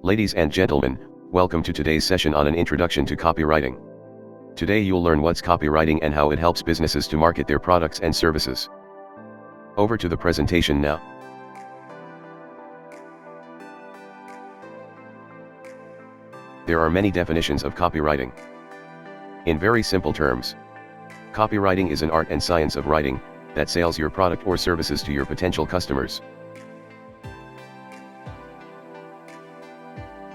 Ladies and gentlemen, welcome to today's session on an introduction to copywriting. Today you'll learn what's copywriting and how it helps businesses to market their products and services. Over to the presentation now. There are many definitions of copywriting. In very simple terms, copywriting is an art and science of writing that sells your product or services to your potential customers.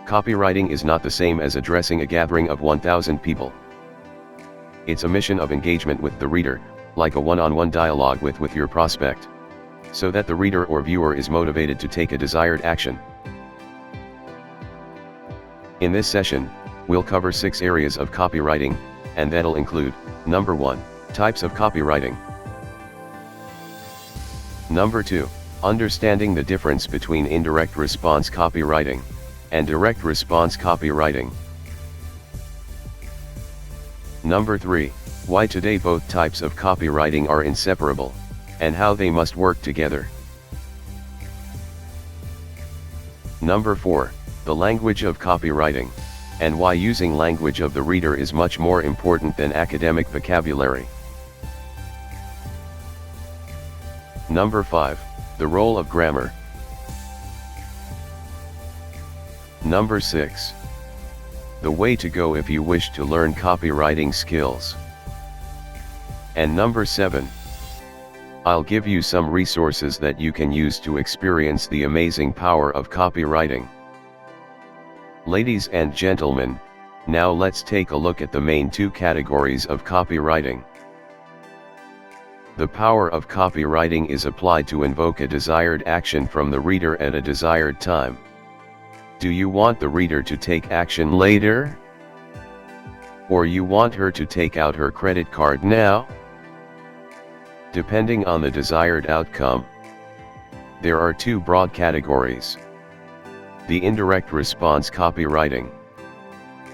Copywriting is not the same as addressing a gathering of 1,000 people. It's a mission of engagement with the reader, like a one-on-one dialogue with your prospect, so that the reader or viewer is motivated to take a desired action. In this session, we'll cover 6 areas of copywriting, and that'll include, number 1, types of copywriting. Number 2, understanding the difference between indirect response copywriting and direct response copywriting. Number 3, why today both types of copywriting are inseparable, and how they must work together. Number 4, the language of copywriting, and why using language of the reader is much more important than academic vocabulary. Number 5, the role of grammar. Number 6, the way to go if you wish to learn copywriting skills. And number 7, I'll give you some resources that you can use to experience the amazing power of copywriting. Ladies and gentlemen, now let's take a look at the main 2 categories of copywriting. The power of copywriting is applied to invoke a desired action from the reader at a desired time. Do you want the reader to take action later? Or you want her to take out her credit card now? Depending on the desired outcome, there are 2 broad categories: the indirect response copywriting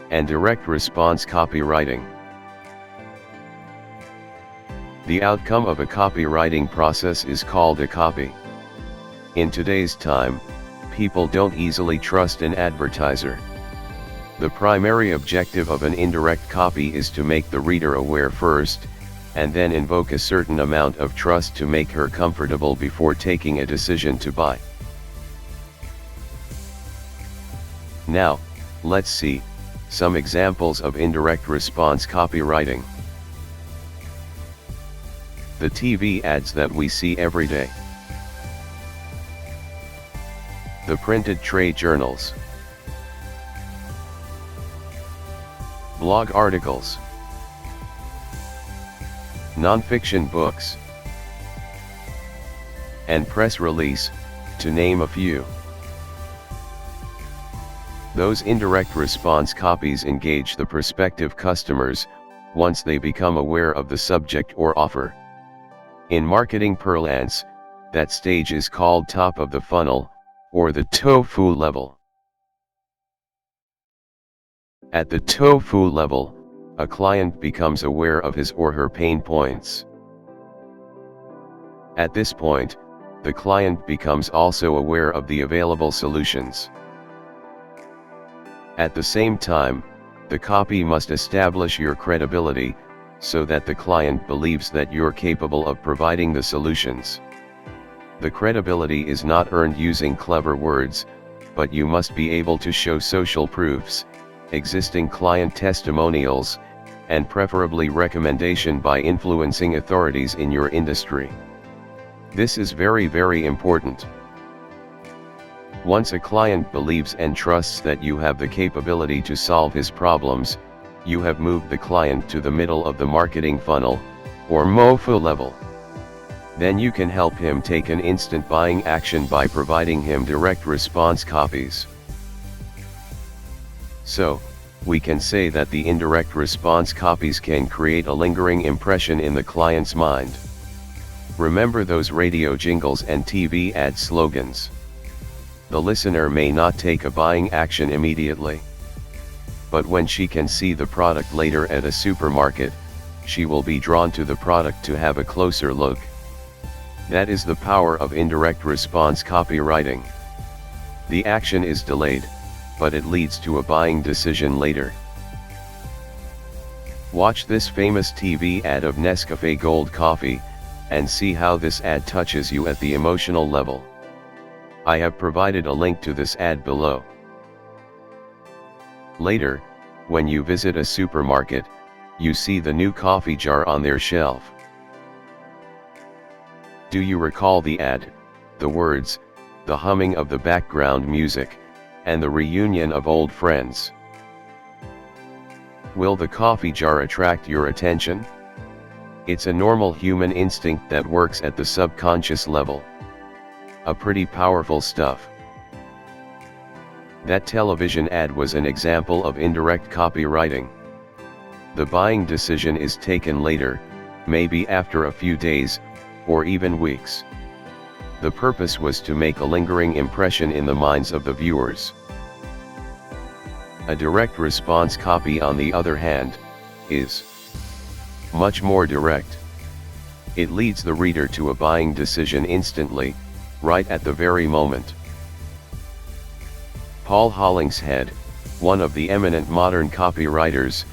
and direct response copywriting. The outcome of a copywriting process is called a copy. In today's time, people don't easily trust an advertiser. The primary objective of an indirect copy is to make the reader aware first, and then invoke a certain amount of trust to make her comfortable before taking a decision to buy. Now, let's see some examples of indirect response copywriting. The TV ads that we see every day. The printed trade journals. Blog articles. Non-fiction books. And press release, to name a few. Those indirect response copies engage the prospective customers, once they become aware of the subject or offer. In marketing parlance, that stage is called top of the funnel, or the tofu level. At the tofu level, a client becomes aware of his or her pain points. At this point, the client becomes also aware of the available solutions. At the same time, the copy must establish your credibility, so that the client believes that you're capable of providing the solutions. The credibility is not earned using clever words, but you must be able to show social proofs, existing client testimonials, and preferably recommendation by influencing authorities in your industry. This is very important. Once a client believes and trusts that you have the capability to solve his problems, you have moved the client to the middle of the marketing funnel, or MOFU level. Then you can help him take an instant buying action by providing him direct response copies. So, we can say that the indirect response copies can create a lingering impression in the client's mind. Remember those radio jingles and TV ad slogans. The listener may not take a buying action immediately, but when she can see the product later at a supermarket, she will be drawn to the product to have a closer look. That is the power of indirect response copywriting. The action is delayed, but it leads to a buying decision later. Watch this famous TV ad of Nescafe Gold Coffee, and see how this ad touches you at the emotional level. I have provided a link to this ad below. Later, when you visit a supermarket, you see the new coffee jar on their shelf. Do you recall the ad, the words, the humming of the background music, and the reunion of old friends? Will the coffee jar attract your attention? It's a normal human instinct that works at the subconscious level. A pretty powerful stuff. That television ad was an example of indirect copywriting. The buying decision is taken later, maybe after a few days, or even weeks. The purpose was to make a lingering impression in the minds of the viewers. A direct response copy, on the other hand, is much more direct. It leads the reader to a buying decision instantly, right at the very moment. Paul Hollingshead, one of the eminent modern copywriters,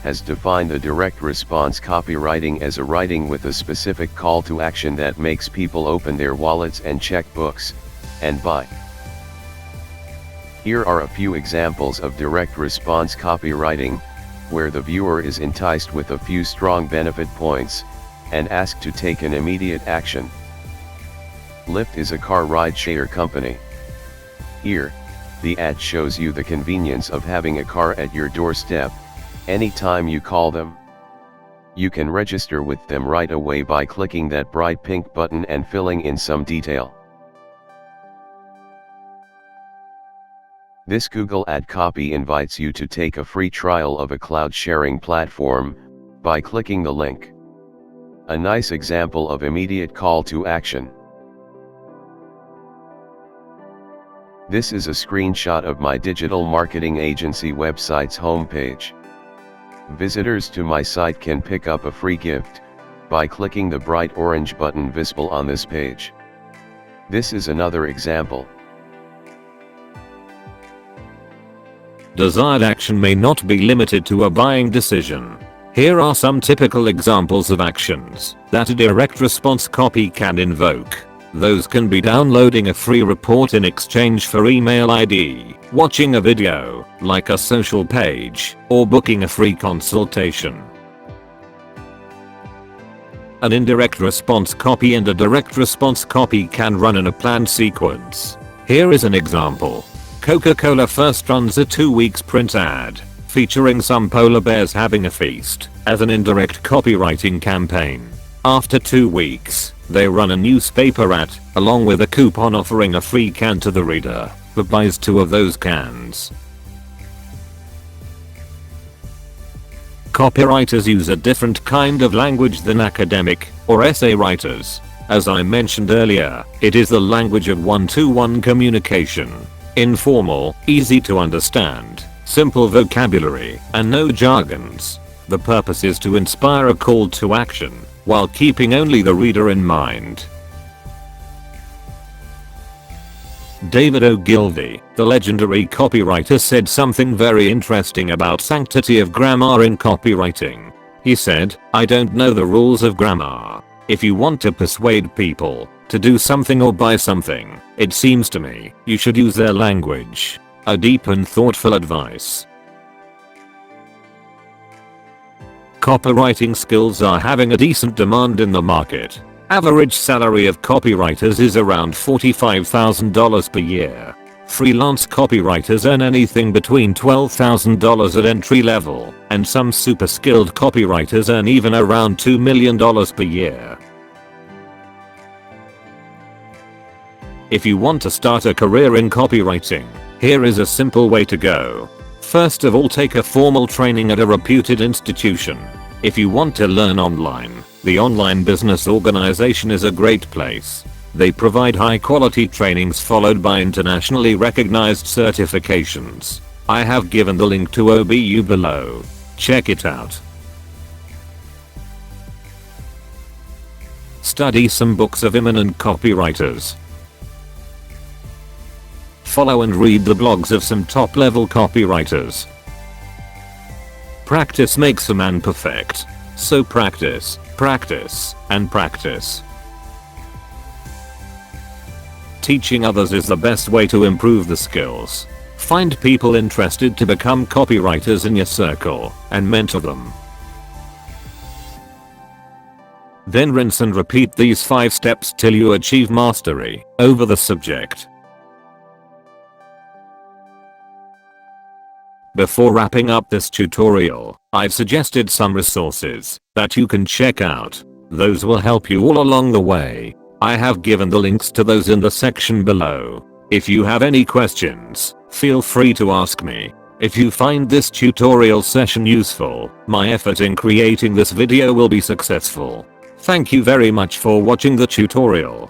has defined the direct response copywriting as a writing with a specific call to action that makes people open their wallets and checkbooks, and buy. Here are a few examples of direct response copywriting, where the viewer is enticed with a few strong benefit points, and asked to take an immediate action. Lyft is a car ride-share company. Here, the ad shows you the convenience of having a car at your doorstep, anytime you call them. You can register with them right away by clicking that bright pink button and filling in some detail. This Google ad copy invites you to take a free trial of a cloud sharing platform, by clicking the link. A nice example of immediate call to action. This is a screenshot of my digital marketing agency website's homepage. Visitors to my site can pick up a free gift, by clicking the bright orange button visible on this page. This is another example. Desired action may not be limited to a buying decision. Here are some typical examples of actions that a direct response copy can invoke. Those can be downloading a free report in exchange for email ID, watching a video, like a social page, or booking a free consultation. An indirect response copy and a direct response copy can run in a planned sequence. Here is an example. Coca-Cola first runs a 2-week print ad, featuring some polar bears having a feast, as an indirect copywriting campaign. After 2 weeks, they run a newspaper ad, along with a coupon offering a free can to the reader who buys 2 of those cans. Copywriters use a different kind of language than academic or essay writers. As I mentioned earlier, it is the language of one-to-one communication. Informal, easy to understand, simple vocabulary, and no jargons. The purpose is to inspire a call to action, while keeping only the reader in mind. David Ogilvy, the legendary copywriter, said something very interesting about sanctity of grammar in copywriting. He said, "I don't know the rules of grammar. If you want to persuade people to do something or buy something, it seems to me, you should use their language." A deep and thoughtful advice. Copywriting skills are having a decent demand in the market. Average salary of copywriters is around $45,000 per year. Freelance copywriters earn anything between $12,000 at entry level, and some super skilled copywriters earn even around $2 million per year. If you want to start a career in copywriting, here is a simple way to go. First of all, take a formal training at a reputed institution. If you want to learn online, the Online Business Organization is a great place. They provide high quality trainings followed by internationally recognized certifications. I have given the link to OBU below. Check it out. Study some books of eminent copywriters. Follow and read the blogs of some top level copywriters. Practice makes a man perfect. So practice, practice, and practice. Teaching others is the best way to improve the skills. Find people interested to become copywriters in your circle and mentor them. Then rinse and repeat these 5 steps till you achieve mastery over the subject. Before wrapping up this tutorial, I've suggested some resources that you can check out. Those will help you all along the way. I have given the links to those in the section below. If you have any questions, feel free to ask me. If you find this tutorial session useful, my effort in creating this video will be successful. Thank you very much for watching the tutorial.